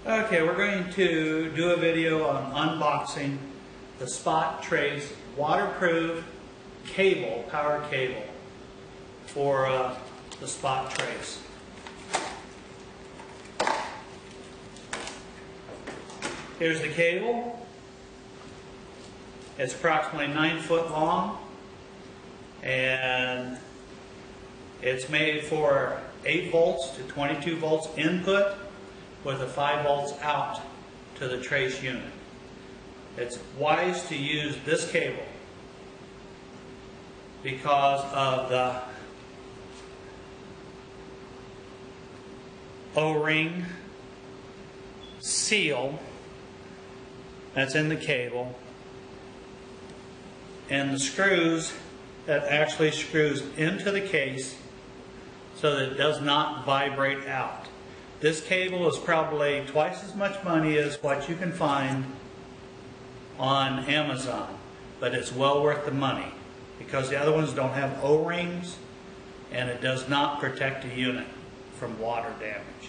Okay, we're going to do a video on unboxing the Spot Trace waterproof cable, power cable for the Spot Trace. Here's the cable. It's approximately 9 foot long and it's made for 8 volts to 22 volts input with a 5 volts out to the trace unit. It's wise to use this cable because of the O-ring seal that's in the cable and the screws that actually screws into the case so that it does not vibrate out. This cable is probably twice as much money as what you can find on Amazon, but it's well worth the money because the other ones don't have O-rings and it does not protect the unit from water damage.